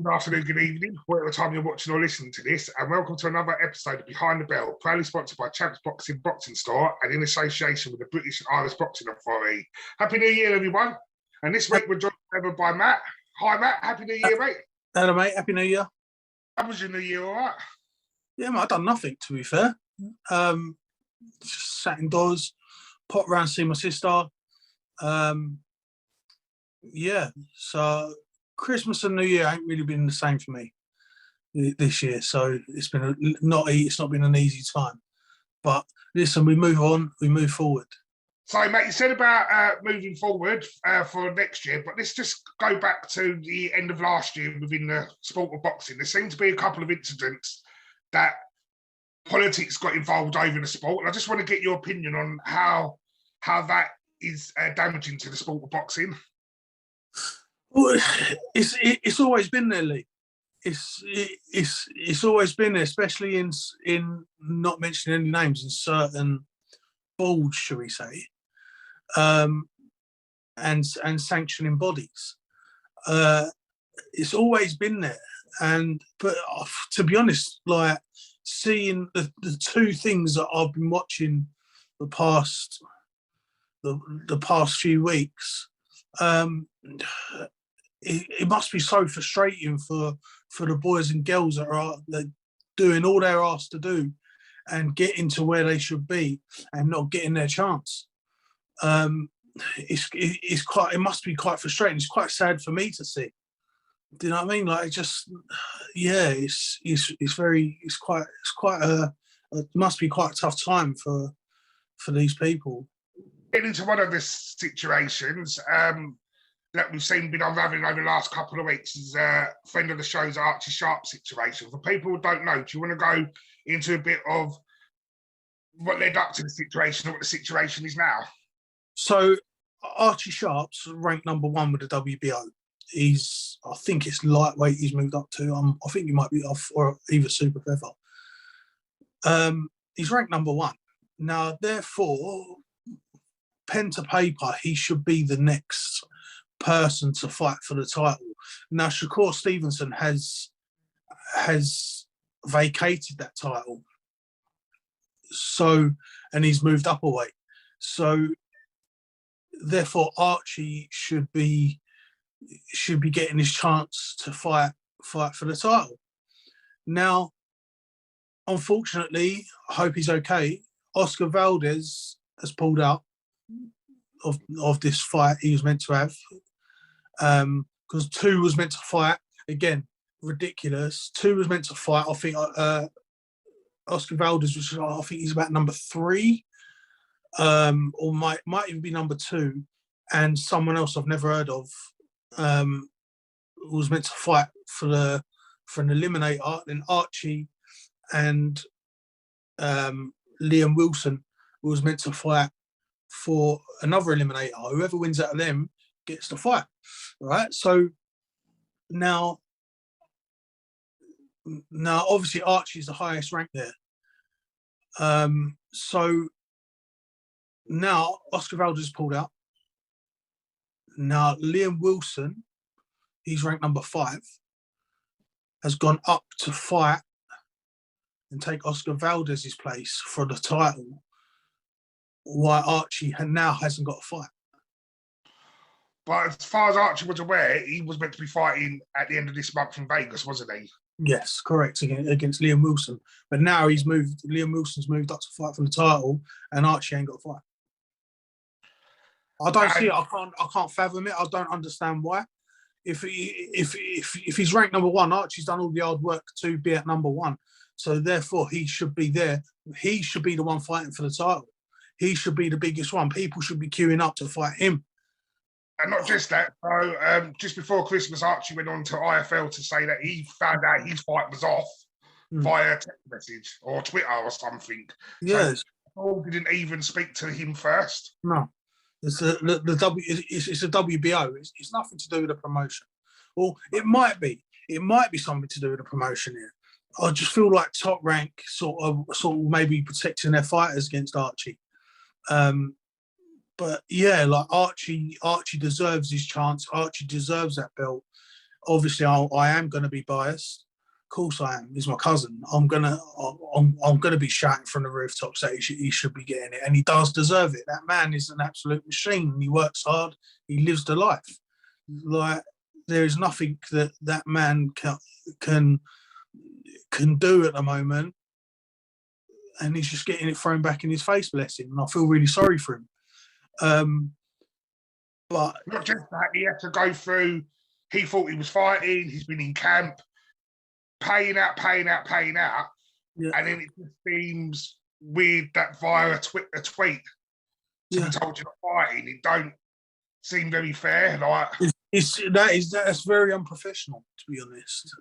Good afternoon, good evening, whatever time you're watching or listening to this, and welcome to another episode of Behind the Bell, proudly sponsored by Champs Boxing Store and in association with the British and Irish Boxing Authority. Happy New Year, everyone. And this week we're joined by Matt. Hi, Matt. Happy New Year, mate. Hello, mate. Happy New Year. How was your New Year, all right? Yeah, mate, I've done nothing, to be fair. Just sat indoors, popped around, see my sister. Yeah, so Christmas and New Year ain't really been the same for me this year. So it's been it's not been an easy time. But listen, we move on, we move forward. So, mate, you said about moving forward for next year, but let's just go back to the end of last year within the sport of boxing. There seemed to be a couple of incidents that politics got involved over the sport. And I just want to get your opinion on how that is damaging to the sport of boxing. Well, it's always been there, Lee. It's always been there, especially in not mentioning any names in certain boards, shall we say, and sanctioning bodies. It's always been there, but to be honest, like seeing the two things that I've been watching the past few weeks. It must be so frustrating for the boys and girls that are doing all they're asked to do and getting to where they should be and not getting their chance. It must be quite frustrating. It's quite sad for me to see. Do you know what I mean? Like, it must be quite a tough time for these people. Getting into one of the situations that we've seen been unraveling over the last couple of weeks is a friend of the show's Archie Sharp situation. For people who don't know, do you want to go into a bit of what led up to the situation and what the situation is now? So Archie Sharp's ranked number 1 with the WBO. I think it's lightweight he's moved up to. I think he might be off or either super feather. He's ranked number 1. Now, therefore, pen to paper, he should be the next person to fight for the title. Now, Shakur Stevenson has vacated that title, and he's moved up a weight. So, therefore, Archie should be getting his chance to fight for the title. Now, unfortunately, I hope he's okay. Oscar Valdez has pulled out of this fight he was meant to have, because 2 was meant to fight. Again, ridiculous. 2 was meant to fight. I think Oscar Valdez was, I think he's about number 3, or might even be number 2, and someone else I've never heard of was meant to fight for an eliminator. Then Archie and Liam Wilson was meant to fight for another eliminator. Whoever wins out of them gets the fight, right? So now obviously Archie's the highest rank there. So now Oscar Valdez pulled out. Now Liam Wilson, he's ranked number 5, has gone up to fight and take Oscar Valdez's place for the title, while Archie now hasn't got a fight. But as far as Archie was aware, he was meant to be fighting at the end of this month in Vegas, wasn't he? Yes, correct, against Liam Wilson. But now Liam Wilson's moved up to fight for the title, and Archie ain't got a fight. I don't see it. I can't fathom it. I don't understand why. If he's ranked number 1, Archie's done all the hard work to be at number 1. So therefore, he should be there. He should be the one fighting for the title. He should be the biggest one. People should be queuing up to fight him. And not just that. So just before Christmas, Archie went on to IFL to say that he found out his fight was off via text message or Twitter or something. Yes. So Paul didn't even speak to him first. No. It's a WBO. It's nothing to do with the promotion. Well, it might be. It might be something to do with the promotion here. I just feel like Top Rank sort of maybe protecting their fighters against Archie. But yeah, like Archie deserves his chance. Archie deserves that belt. obviously I am going to be biased. Of course I am. He's my cousin. I'm gonna be shouting from the rooftops that he should be getting it, and he does deserve it. That man is an absolute machine. He works hard. He lives the life. Like, there is nothing that man can do at the moment, and he's just getting it thrown back in his face, bless him. And I feel really sorry for him. But not just that, he had to go through. He thought he was fighting. He's been in camp, paying out, yeah. And then it just seems weird that via a tweet, to be told you're not fighting, it don't seem very fair. Like, that's very unprofessional, to be honest.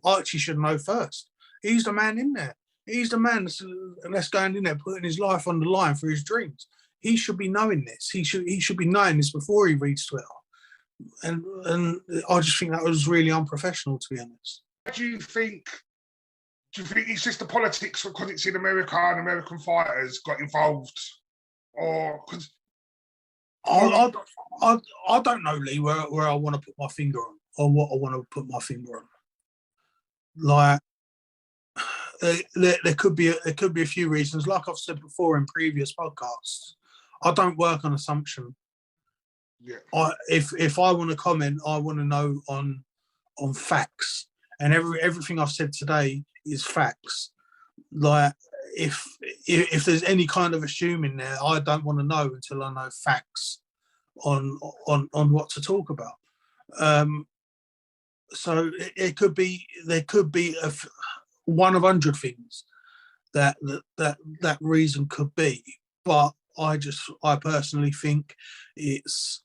Archie should know first. He's the man in there. He's the man that's going in there, putting his life on the line for his dreams. He should be knowing this. He should be knowing this before he reads Twitter. And I just think that was really unprofessional, to be honest. Do you think it's just the politics because it's in America and American fighters got involved, or because I don't know, Lee, where I want to put my finger on, or what I want to put my finger on. Like, there could be a few reasons. Like I've said before in previous podcasts, I don't work on assumption. Yeah. If I want to comment, I want to know on facts, and everything I've said today is facts. Like, if there's any kind of assuming there, I don't want to know until I know facts on what to talk about. So there could be one of 100 things that reason could be, but I personally think it's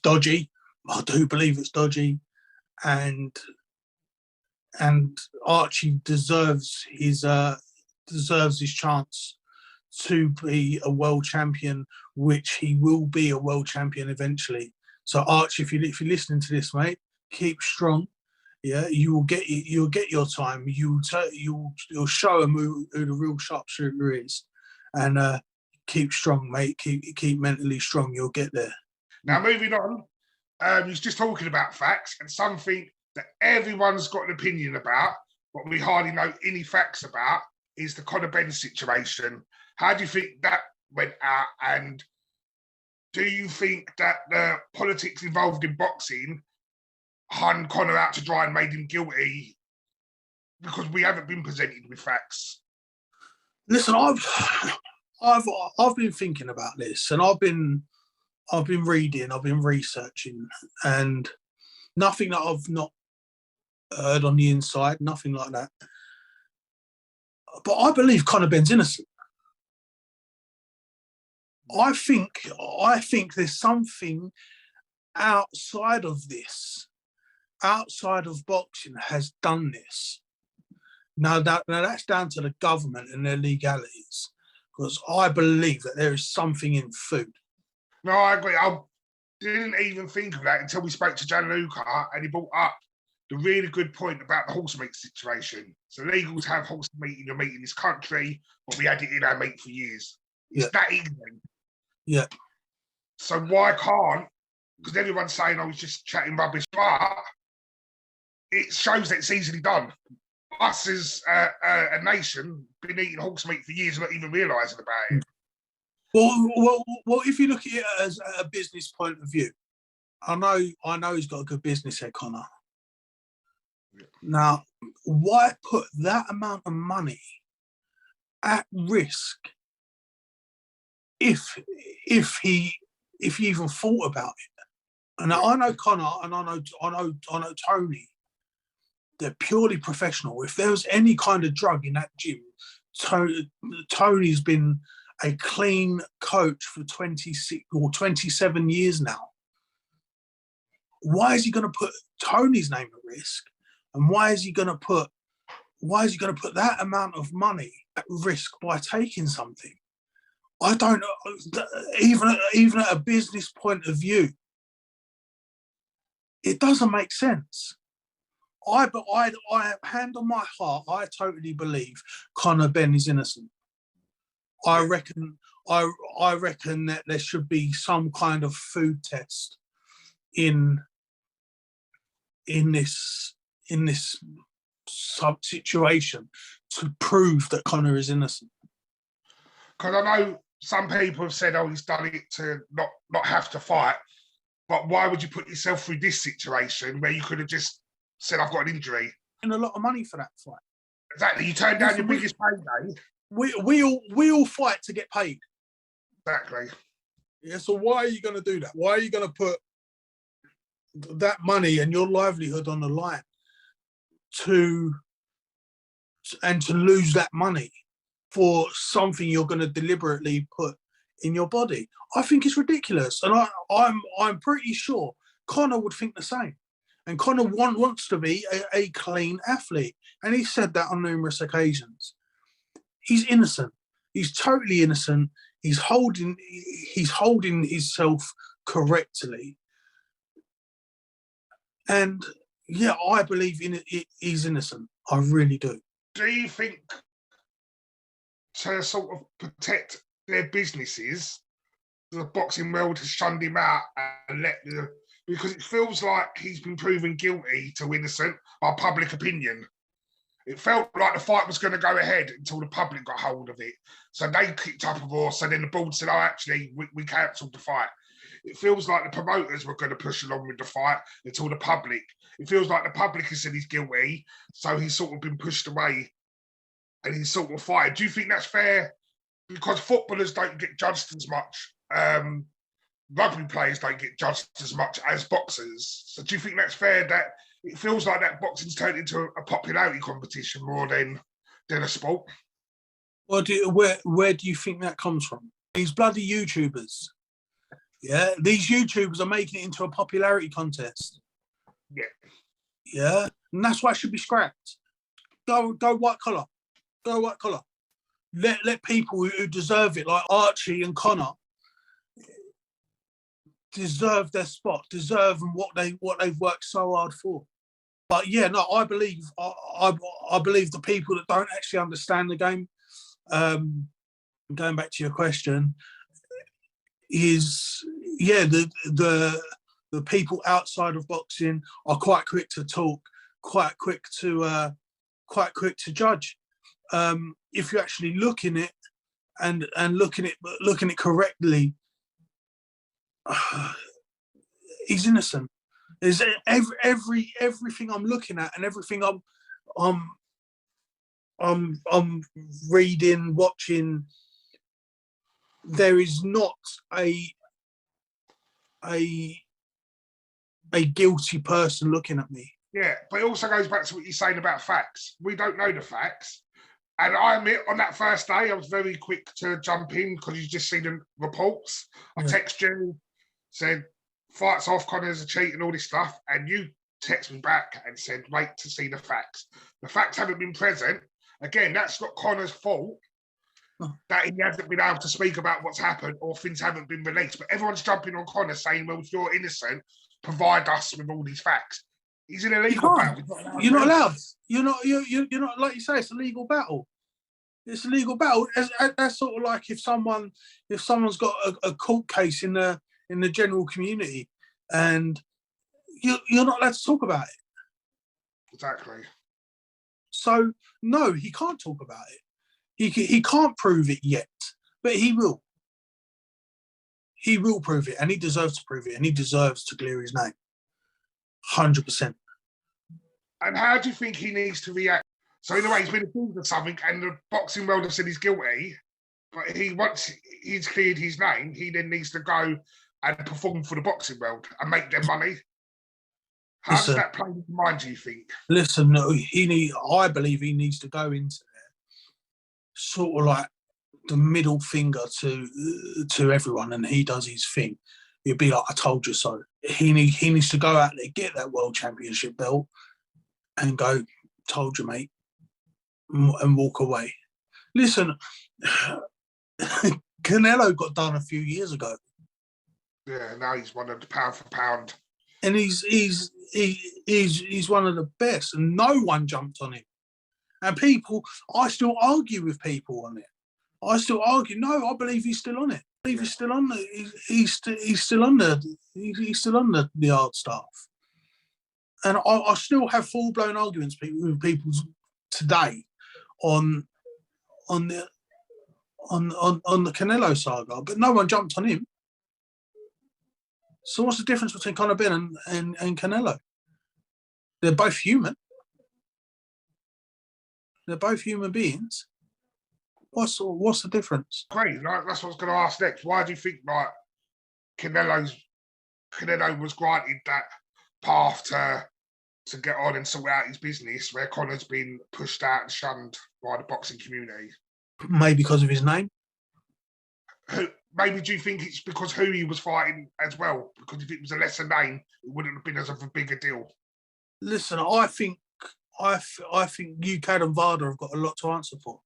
dodgy. I do believe it's dodgy, and Archie deserves his chance to be a world champion, which he will be a world champion eventually. So Archie, if you're listening to this, mate, keep strong. Yeah, you'll get your time. You'll show him who the real sharpshooter is, and keep strong, mate. Keep mentally strong. You'll get there. Now, moving on, he's just talking about facts, and something that everyone's got an opinion about, but we hardly know any facts about, is the Conor Benn situation. How do you think that went out, and do you think that the politics involved in boxing hung Conor out to dry and made him guilty because we haven't been presented with facts? Listen, I've been thinking about this, and I've been reading, I've been researching, and nothing that I've not heard on the inside, nothing like that. But I believe Conor Benn's innocent. I think there's something outside of this, outside of boxing, has done this. Now that's down to the government and their legalities, because I believe that there is something in food. No, I agree. I didn't even think of that until we spoke to Gianluca, and he brought up the really good point about the horse meat situation. So legals have horse meat in your meat in this country, but we had it in our meat for years. It's that easy. Yeah. So why can't, because everyone's saying, oh, he's just chatting rubbish, but it shows that it's easily done. Us as a nation been eating horse meat for years, not even realising about it. Well, if you look at it as a business point of view, I know he's got a good business head, Conor. Yeah. Now, why put that amount of money at risk if he even thought about it? And I know Conor, and I know Tony. They're purely professional. If there was any kind of drug in that gym, Tony's been a clean coach for 26 or 27 years now. Why is he going to put Tony's name at risk? And why is he going to put that amount of money at risk by taking something? I don't know. Even at a business point of view, it doesn't make sense. I hand on my heart, I totally believe Conor Benn is innocent. I reckon that there should be some kind of food test in this sub situation to prove that Conor is innocent. Because I know some people have said, "Oh, he's done it to not have to fight." But why would you put yourself through this situation where you could have just said, "I've got an injury"? And a lot of money for that fight. Exactly. You turn down your biggest payday. We all fight to get paid. Exactly. Yeah. So why are you going to do that? Why are you going to put that money and your livelihood on the line to lose that money for something you're going to deliberately put in your body? I think it's ridiculous, and I'm pretty sure Conor would think the same. And Conor wants to be a clean athlete, and he said that on numerous occasions. He's innocent. He's totally innocent. He's holding himself correctly, and yeah, I believe he's innocent. I really do. Do you think, to sort of protect their businesses, the boxing world has shunned him out and because it feels like he's been proven guilty to innocent by public opinion? It felt like the fight was going to go ahead until the public got hold of it. So they kicked up a roar. So then the board said, "Oh, actually, we cancelled the fight." It feels like the promoters were going to push along with the fight until the public. It feels like the public has said he's guilty, so he's sort of been pushed away and he's sort of fired. Do you think that's fair? Because footballers don't get judged as much. Rugby players don't get judged as much as boxers. So do you think that's fair that it feels like that boxing's turned into a popularity competition more than a sport? Well, where do you think that comes from? These bloody YouTubers. Yeah, these YouTubers are making it into a popularity contest. Yeah. Yeah, and that's why it should be scrapped. Go white collar. Go white collar. Let people who deserve it, like Archie and Conor, deserve their spot, deserve what they've worked so hard for. But yeah, no, I believe the people that don't actually understand the game, going back to your question, is the people outside of boxing are quite quick to talk, quite quick to judge. If you actually look in it and looking at correctly, he's innocent. Is everything I'm looking at and everything I'm reading, watching, there is not a guilty person looking at me. Yeah, but it also goes back to what you're saying about facts. We don't know the facts. And I admit, on that first day, I was very quick to jump in because you just see the reports. I text you, said, "Fights off, Conor's a cheat," and all this stuff. And you text me back and said, "Wait to see the facts." The facts haven't been present. Again, that's not Conor's fault that he hasn't been able to speak about what's happened or things haven't been released. But everyone's jumping on Conor saying, "Well, if you're innocent, provide us with all these facts." He's in a legal battle. You're not allowed. You're not, like you say, it's a legal battle. It's a legal battle. That's sort of like if someone's got a court case in the general community, and you're not allowed to talk about it. Exactly. So no, he can't talk about it. He can't prove it yet, but he will. He will prove it, and he deserves to prove it, and he deserves to clear his name. 100%. And how do you think he needs to react? So in a way, he's been accused of something, and the boxing world has said he's guilty. But once he's cleared his name, he then needs to go and perform for the boxing world and make their money. How does that play in your mind, do you think? Listen, no, I believe he needs to go into there, sort of like the middle finger to everyone, and he does his thing. It'd be like, "I told you so." He needs to go out there, get that world championship belt, and go, "Told you, mate," and walk away. Listen, Canelo got done a few years ago. Yeah, now he's one of the pound for pound. And he's one of the best, and no one jumped on him. And I still argue with people on it. I still argue, no, I believe he's still on it. He's still on the. He's still on the hard stuff. And I still have full blown arguments with people today on the Canelo saga, but no one jumped on him. So what's the difference between Conor Benn and Canelo? They're both human. They're both human beings. What's the difference? Great. Like, that's what I was going to ask next. Why do you think like Canelo was granted that path to get on and sort out his business, where Conor's been pushed out and shunned by the boxing community? Maybe because of his name. Maybe do you think it's because who he was fighting as well? Because if it was a lesser name, it wouldn't have been as of a bigger deal. Listen, I think UKAD and VADA have got a lot to answer for.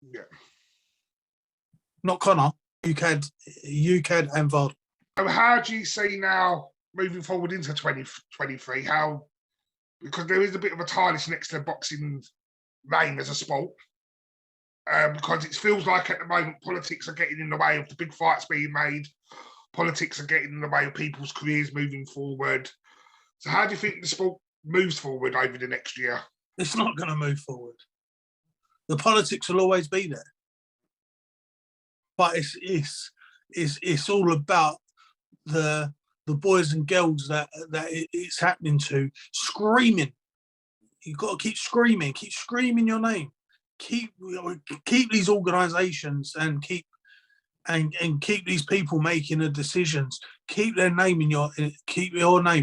Yeah. Not Conor, UKAD and VADA. So how do you see now moving forward into 2023? Because there is a bit of a TARDIS next to boxing name as a sport. Because it feels like at the moment politics are getting in the way of the big fights being made. Politics are getting in the way of people's careers moving forward. So how do you think the sport moves forward over the next year? It's not going to move forward. The politics will always be there. But it's all about the boys and girls that it's happening to, screaming. You've got to keep screaming your name. Keep these organisations and keep these people making the decisions. Keep your name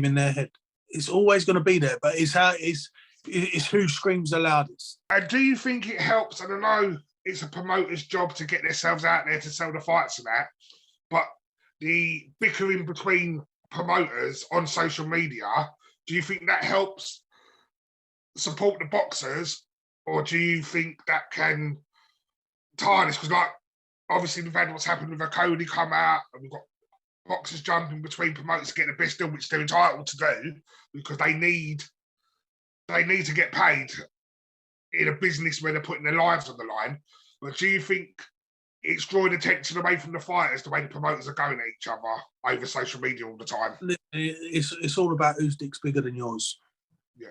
in their head. It's always going to be there, but it's who screams the loudest. And do you think it helps? And I know it's a promoter's job to get themselves out there to sell the fights and that, but the bickering between promoters on social media, do you think that helps support the boxers? Or do you think that can tarnish? Because, like, obviously we've had what's happened with Cody come out, and we've got boxers jumping between promoters to get the best deal, which they're entitled to do, because they need to get paid in a business where they're putting their lives on the line. But do you think it's drawing attention away from the fighters, the way the promoters are going at each other over social media all the time? It's all about whose dick's bigger than yours. Yeah.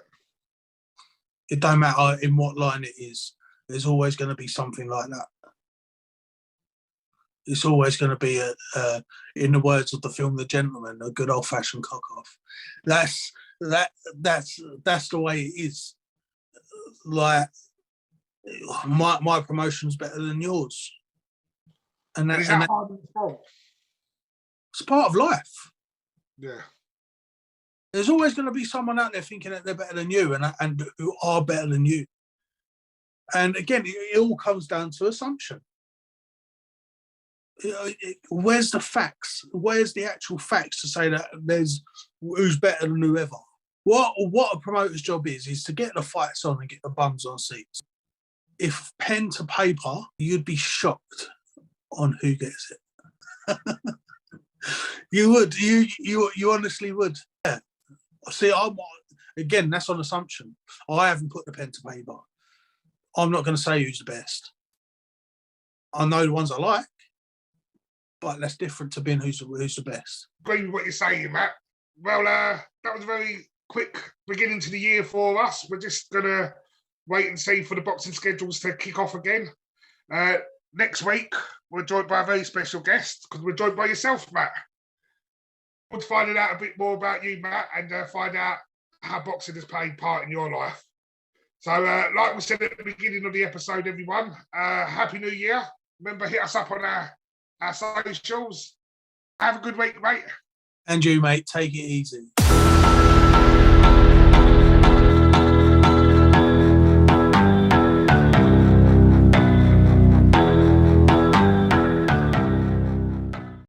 It don't matter in what line it is. There's always going to be something like that. It's always going to be in the words of the film The Gentleman, a good old-fashioned cock-off. That's the way it is. Like, my promotion's better than yours, and is that hard as well? It's part of life. Yeah. There's always going to be someone out there thinking that they're better than you and who are better than you. And again, it all comes down to assumption. Where's the facts? Where's the actual facts to say that there's who's better than whoever? What a promoter's job is to get the fights on and get the bums on seats. If pen to paper, you'd be shocked on who gets it. You would. You honestly would. Yeah. See, again, that's on assumption. I haven't put the pen to paper. I'm not going to say who's the best. I know the ones I like, but that's different to being who's the best. Agree with what you're saying, Matt. Well, that was a very quick beginning to the year for us. We're just going to wait and see for the boxing schedules to kick off again. Next week, we're joined by a very special guest, because we're joined by yourself, Matt. We'll find out a bit more about you, Matt, and find out how boxing has played part in your life. So, like we said at the beginning of the episode, everyone, Happy New Year. Remember, hit us up on our socials. Have a good week, mate. And you, mate, take it easy.